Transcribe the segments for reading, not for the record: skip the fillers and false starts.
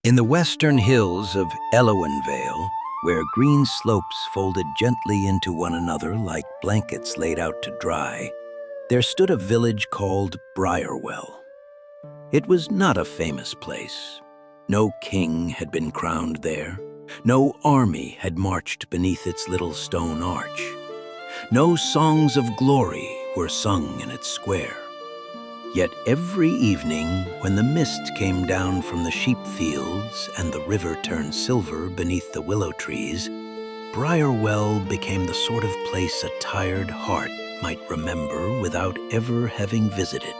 In the western hills of Vale, where green slopes folded gently into one another like blankets laid out to dry, there stood a village called Briarwell. It was not a famous place. No king had been crowned there. No army had marched beneath its little stone arch. No songs of glory were sung in its square. Yet every evening, when the mist came down from the sheep fields and the river turned silver beneath the willow trees, Briarwell became the sort of place a tired heart might remember without ever having visited.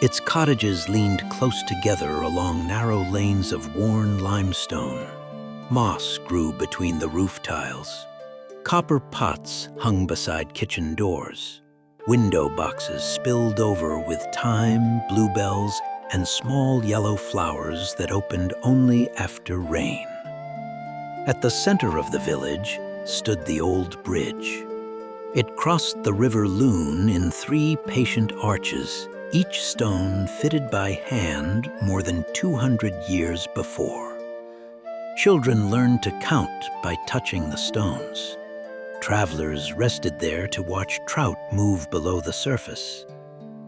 Its cottages leaned close together along narrow lanes of worn limestone. Moss grew between the roof tiles. Copper pots hung beside kitchen doors. Window boxes spilled over with thyme, bluebells, and small yellow flowers that opened only after rain. At the center of the village stood the old bridge. It crossed the River Loon in 3 patient arches, each stone fitted by hand more than 200 years before. Children learned to count by touching the stones. Travelers rested there to watch trout move below the surface.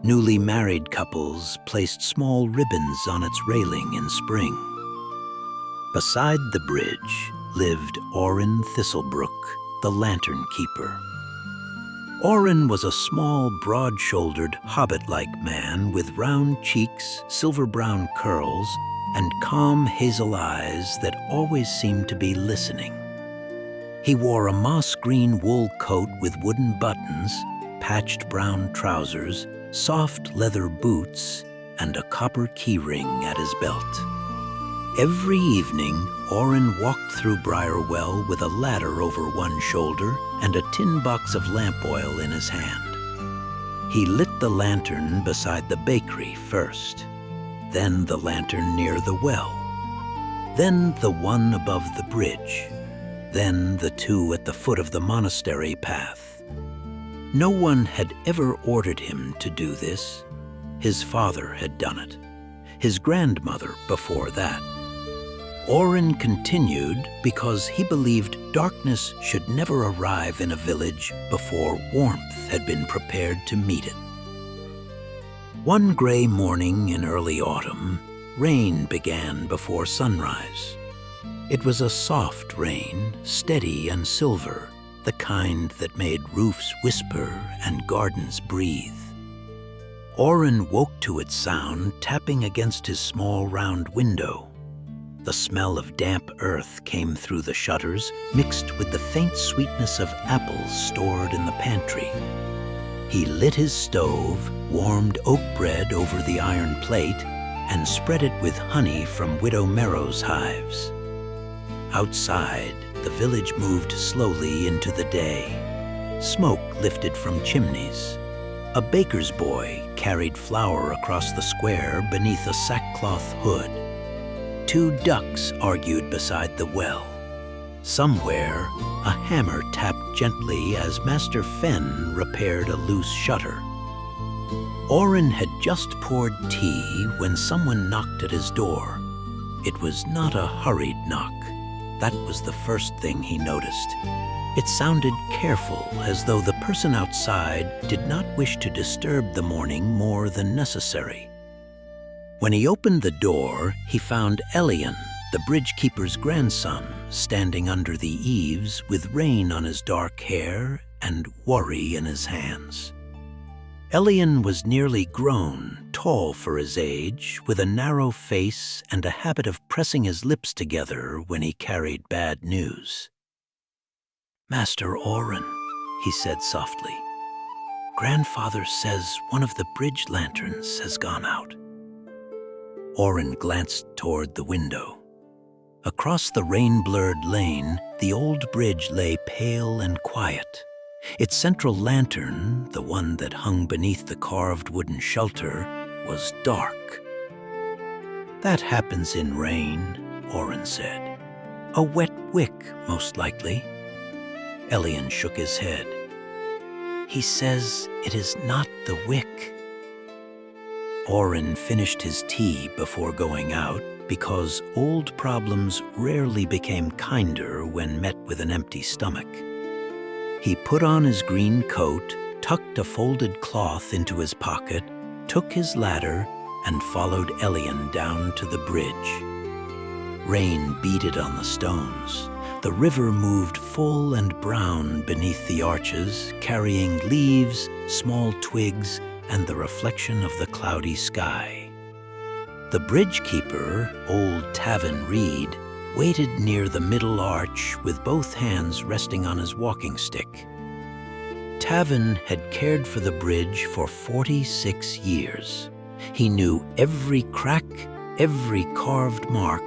Newly married couples placed small ribbons on its railing in spring. Beside the bridge lived Oren Thistlebrook, the lantern keeper. Oren was a small, broad-shouldered, hobbit-like man with round cheeks, silver-brown curls, and calm hazel eyes that always seemed to be listening. He wore a moss-green wool coat with wooden buttons, patched brown trousers, soft leather boots, and a copper keyring at his belt. Every evening, Oren walked through Briarwell with a ladder over one shoulder and a tin box of lamp oil in his hand. He lit the lantern beside the bakery first, then the lantern near the well, then the one above the bridge, then the 2 at the foot of the monastery path. No one had ever ordered him to do this. His father had done it, his grandmother before that. Oren continued because he believed darkness should never arrive in a village before warmth had been prepared to meet it. One gray morning in early autumn, rain began before sunrise. It was a soft rain, steady and silver, the kind that made roofs whisper and gardens breathe. Oren woke to its sound tapping against his small round window. The smell of damp earth came through the shutters, mixed with the faint sweetness of apples stored in the pantry. He lit his stove, warmed oat bread over the iron plate, and spread it with honey from Widow Merrow's hives. Outside, the village moved slowly into the day. Smoke lifted from chimneys. A baker's boy carried flour across the square beneath a sackcloth hood. 2 ducks argued beside the well. Somewhere, a hammer tapped gently as Master Fen repaired a loose shutter. Oren had just poured tea when someone knocked at his door. It was not a hurried knock. That was the first thing he noticed. It sounded careful, as though the person outside did not wish to disturb the morning more than necessary. When he opened the door, he found Elian, the bridge-keeper's grandson, standing under the eaves with rain on his dark hair and worry in his hands. Elian was nearly grown, tall for his age, with a narrow face and a habit of pressing his lips together when he carried bad news. "Master Oren," he said softly, "Grandfather says one of the bridge lanterns has gone out." Oren glanced toward the window. Across the rain-blurred lane, the old bridge lay pale and quiet. Its central lantern, the one that hung beneath the carved wooden shelter, was dark. "That happens in rain," Oren said. "A wet wick, most likely." Elian shook his head. "He says it is not the wick." Oren finished his tea before going out, because old problems rarely became kinder when met with an empty stomach. He put on his green coat, tucked a folded cloth into his pocket, took his ladder, and followed Elian down to the bridge. Rain beaded on the stones. The river moved full and brown beneath the arches, carrying leaves, small twigs, and the reflection of the cloudy sky. The bridge keeper, old Tavin Reed, waited near the middle arch with both hands resting on his walking stick. Tavin had cared for the bridge for 46 years. He knew every crack, every carved mark,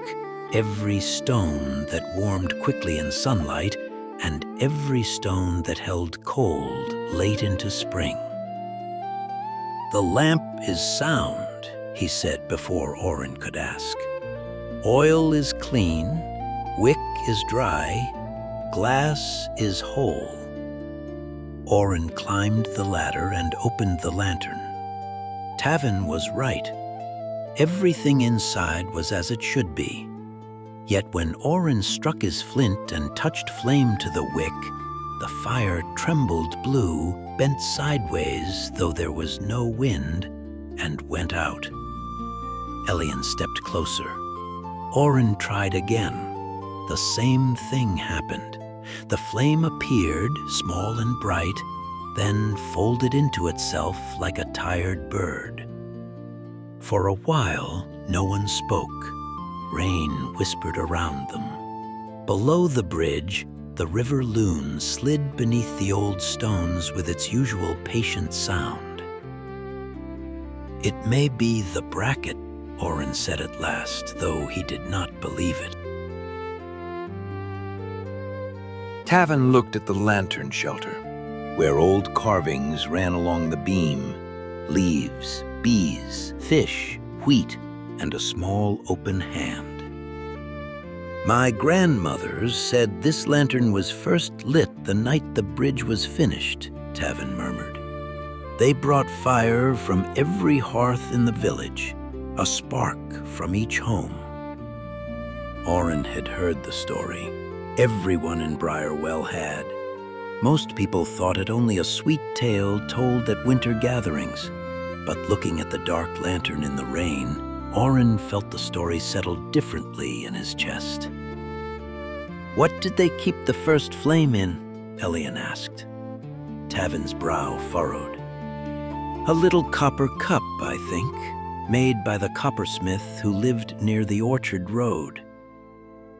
every stone that warmed quickly in sunlight, and every stone that held cold late into spring. "The lamp is sound," he said before Oren could ask. "Oil is clean, wick is dry, glass is whole." Oren climbed the ladder and opened the lantern. Tavin was right. Everything inside was as it should be. Yet when Oren struck his flint and touched flame to the wick, the fire trembled blue, bent sideways though there was no wind, and went out. Elian stepped closer. Oren tried again. The same thing happened. The flame appeared, small and bright, then folded into itself like a tired bird. For a while, no one spoke. Rain whispered around them. Below the bridge, the river loon slid beneath the old stones with its usual patient sound. "It may be the bracket," Oren said at last, though he did not believe it. Tavin looked at the lantern shelter, where old carvings ran along the beam: leaves, bees, fish, wheat, and a small open hand. "My grandmothers said this lantern was first lit the night the bridge was finished," Tavin murmured. "They brought fire from every hearth in the village, a spark from each home." Oren had heard the story. Everyone in Briarwell had. Most people thought it only a sweet tale told at winter gatherings, but looking at the dark lantern in the rain, Oren felt the story settled differently in his chest. "What did they keep the first flame in?" Elian asked. Tavin's brow furrowed. "A little copper cup, I think, made by the coppersmith who lived near the orchard road."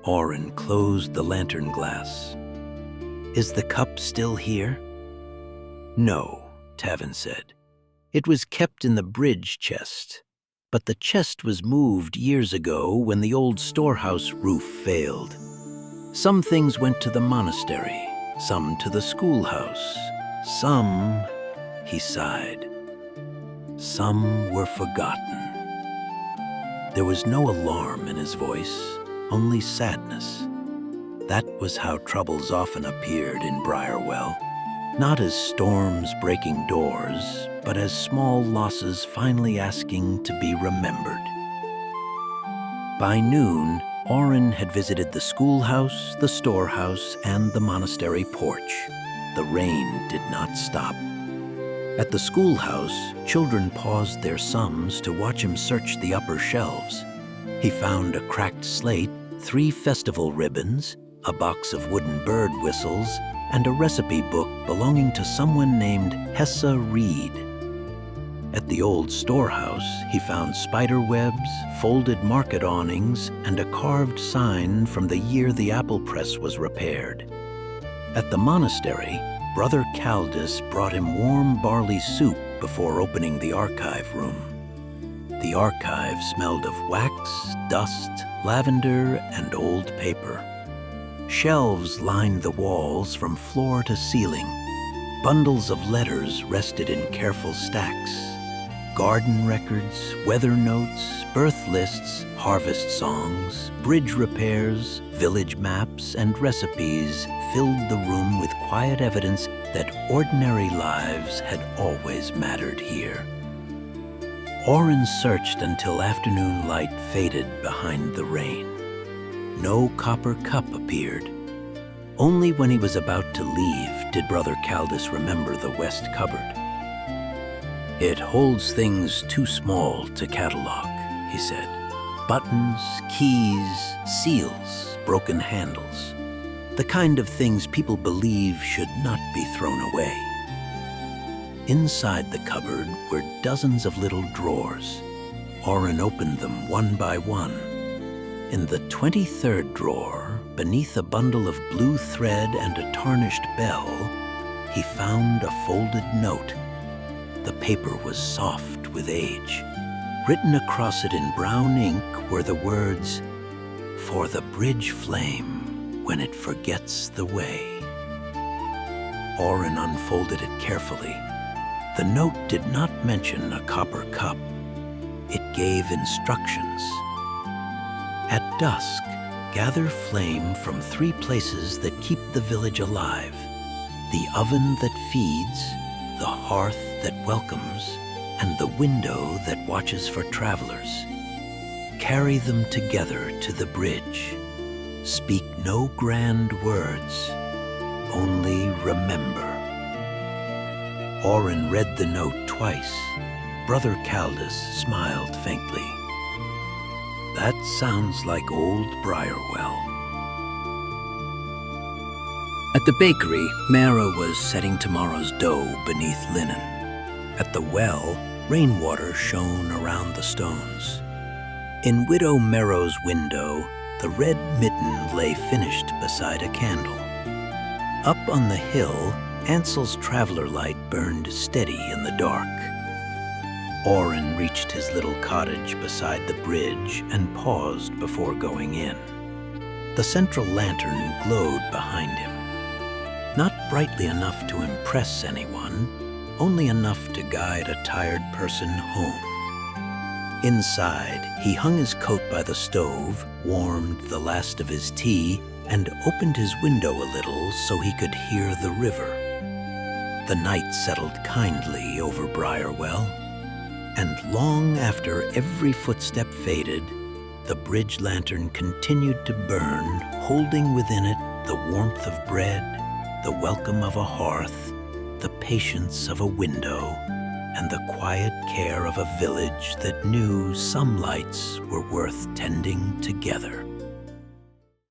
Oren closed the lantern glass. "Is the cup still here?" "No," Tavin said. "It was kept in the bridge chest. But the chest was moved years ago when the old storehouse roof failed. Some things went to the monastery, some to the schoolhouse, some," he sighed, "some were forgotten." There was no alarm in his voice, only sadness. That was how troubles often appeared in Briarwell, not as storms breaking doors, but as small losses finally asking to be remembered. By noon, Oren had visited the schoolhouse, the storehouse, and the monastery porch. The rain did not stop. At the schoolhouse, children paused their sums to watch him search the upper shelves. He found a cracked slate, 3 festival ribbons, a box of wooden bird whistles, and a recipe book belonging to someone named Hessa Reed. At the old storehouse, he found spider webs, folded market awnings, and a carved sign from the year the apple press was repaired. At the monastery, Brother Caldus brought him warm barley soup before opening the archive room. The archive smelled of wax, dust, lavender, and old paper. Shelves lined the walls from floor to ceiling. Bundles of letters rested in careful stacks. Garden records, weather notes, birth lists, harvest songs, bridge repairs, village maps, and recipes filled the room with quiet evidence that ordinary lives had always mattered here. Oren searched until afternoon light faded behind the rain. No copper cup appeared. Only when he was about to leave did Brother Caldus remember the west cupboard. "It holds things too small to catalog," he said. "Buttons, keys, seals, broken handles. The kind of things people believe should not be thrown away." Inside the cupboard were dozens of little drawers. Oren opened them one by one. In the 23rd drawer, beneath a bundle of blue thread and a tarnished bell, he found a folded note. The paper was soft with age. Written across it in brown ink were the words, "For the bridge flame when it forgets the way." Oren unfolded it carefully. The note did not mention a copper cup. It gave instructions. "At dusk, gather flame from 3 places that keep the village alive: the oven that feeds, the hearth that welcomes, and the window that watches for travelers. Carry them together to the bridge. Speak no grand words, only remember." Oren read the note twice. Brother Caldus smiled faintly. "That sounds like old Briarwell." At the bakery, Mara was setting tomorrow's dough beneath linen. At the well, rainwater shone around the stones. In Widow Merrow's window, the red mitten lay finished beside a candle. Up on the hill, Ansel's traveler light burned steady in the dark. Oren reached his little cottage beside the bridge and paused before going in. The central lantern glowed behind him. Not brightly enough to impress anyone, only enough to guide a tired person home. Inside, he hung his coat by the stove, warmed the last of his tea, and opened his window a little so he could hear the river. The night settled kindly over Briarwell, and long after every footstep faded, the bridge lantern continued to burn, holding within it the warmth of bread, the welcome of a hearth, the patience of a window, and the quiet care of a village that knew some lights were worth tending together.